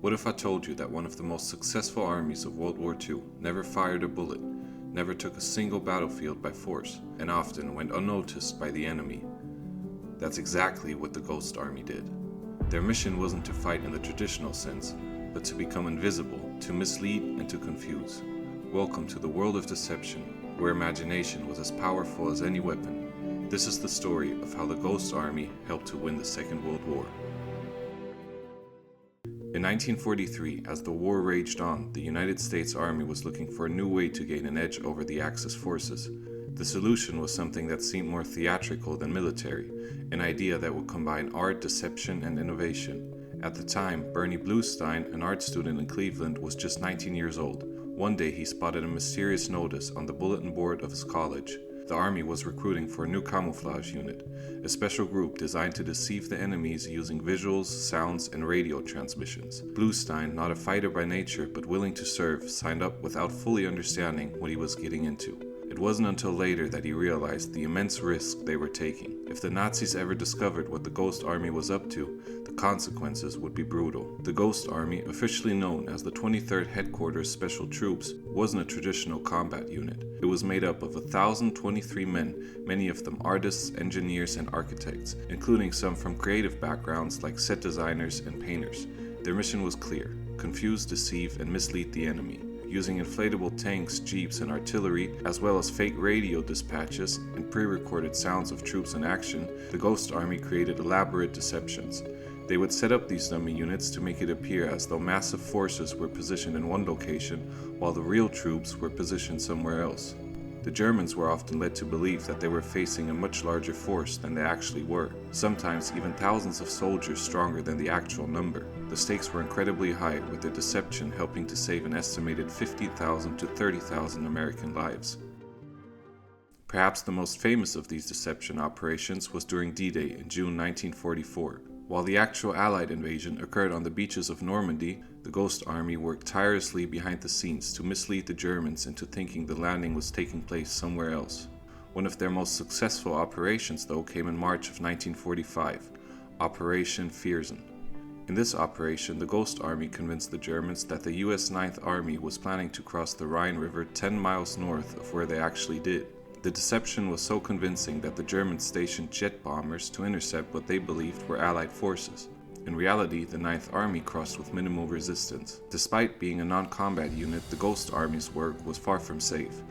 What if I told you that one of the most successful armies of World War II never fired a bullet, never took a single battlefield by force, and often went unnoticed by the enemy? That's exactly what the Ghost Army did. Their mission wasn't to fight in the traditional sense, but to become invisible, to mislead and to confuse. Welcome to the world of deception, where imagination was as powerful as any weapon. This is the story of how the Ghost Army helped to win the Second World War. In 1943, as the war raged on, the United States Army was looking for a new way to gain an edge over the Axis forces. The solution was something that seemed more theatrical than military, an idea that would combine art, deception, and innovation. At the time, Bernie Bluestein, an art student in Cleveland, was just 19 years old. One day he spotted a mysterious notice on the bulletin board of his college. The army was recruiting for a new camouflage unit, a special group designed to deceive the enemies using visuals, sounds, and radio transmissions. Bluestein, not a fighter by nature but willing to serve, signed up without fully understanding what he was getting into. It wasn't until later that he realized the immense risk they were taking. If the Nazis ever discovered what the Ghost Army was up to, the consequences would be brutal. The Ghost Army, officially known as the 23rd Headquarters Special Troops, wasn't a traditional combat unit. It was made up of 1,023 men, many of them artists, engineers, and architects, including some from creative backgrounds like set designers and painters. Their mission was clear: confuse, deceive, and mislead the enemy. Using inflatable tanks, jeeps, and artillery, as well as fake radio dispatches and pre-recorded sounds of troops in action, the Ghost Army created elaborate deceptions. They would set up these dummy units to make it appear as though massive forces were positioned in one location, while the real troops were positioned somewhere else. The Germans were often led to believe that they were facing a much larger force than they actually were, sometimes even thousands of soldiers stronger than the actual number. The stakes were incredibly high, with their deception helping to save an estimated 50,000 to 30,000 American lives. Perhaps the most famous of these deception operations was during D-Day in June 1944. While the actual Allied invasion occurred on the beaches of Normandy, the Ghost Army worked tirelessly behind the scenes to mislead the Germans into thinking the landing was taking place somewhere else. One of their most successful operations, though, came in March of 1945, Operation Viersen. In this operation, the Ghost Army convinced the Germans that the US 9th Army was planning to cross the Rhine River 10 miles north of where they actually did. The deception was so convincing that the Germans stationed jet bombers to intercept what they believed were Allied forces. In reality, the 9th Army crossed with minimal resistance. Despite being a non-combat unit, the Ghost Army's work was far from safe.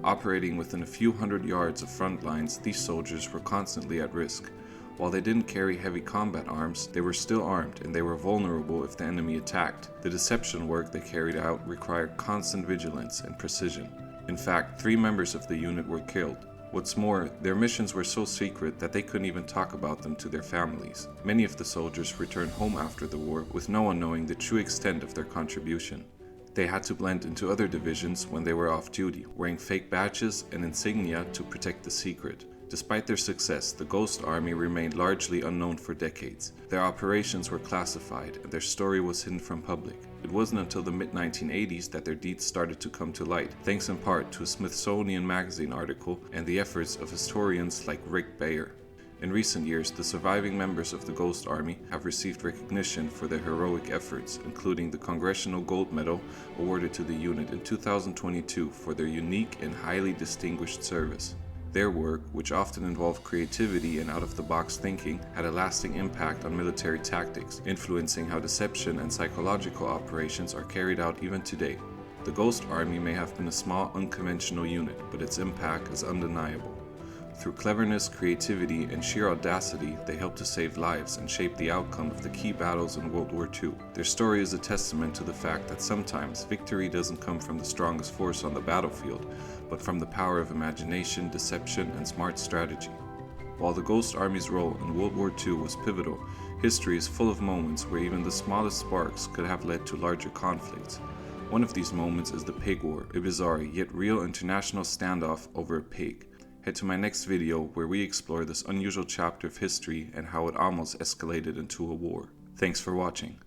Operating within a few hundred yards of front lines, these soldiers were constantly at risk. While they didn't carry heavy combat arms, they were still armed and they were vulnerable if the enemy attacked. The deception work they carried out required constant vigilance and precision. In fact, 3 members of the unit were killed. What's more, their missions were so secret that they couldn't even talk about them to their families. Many of the soldiers returned home after the war with no one knowing the true extent of their contribution. They had to blend into other divisions when they were off duty, wearing fake badges and insignia to protect the secret. Despite their success, the Ghost Army remained largely unknown for decades. Their operations were classified and their story was hidden from public. It wasn't until the mid-1980s that their deeds started to come to light, thanks in part to a Smithsonian Magazine article and the efforts of historians like Rick Bayer. In recent years, the surviving members of the Ghost Army have received recognition for their heroic efforts, including the Congressional Gold Medal awarded to the unit in 2022 for their unique and highly distinguished service. Their work, which often involved creativity and out-of-the-box thinking, had a lasting impact on military tactics, influencing how deception and psychological operations are carried out even today. The Ghost Army may have been a small, unconventional unit, but its impact is undeniable. Through cleverness, creativity, and sheer audacity, they helped to save lives and shape the outcome of the key battles in World War II. Their story is a testament to the fact that sometimes victory doesn't come from the strongest force on the battlefield, but from the power of imagination, deception, and smart strategy. While the Ghost Army's role in World War II was pivotal, history is full of moments where even the smallest sparks could have led to larger conflicts. One of these moments is the Pig War, a bizarre yet real international standoff over a pig. Head to my next video where we explore this unusual chapter of history and how it almost escalated into a war. Thanks for watching.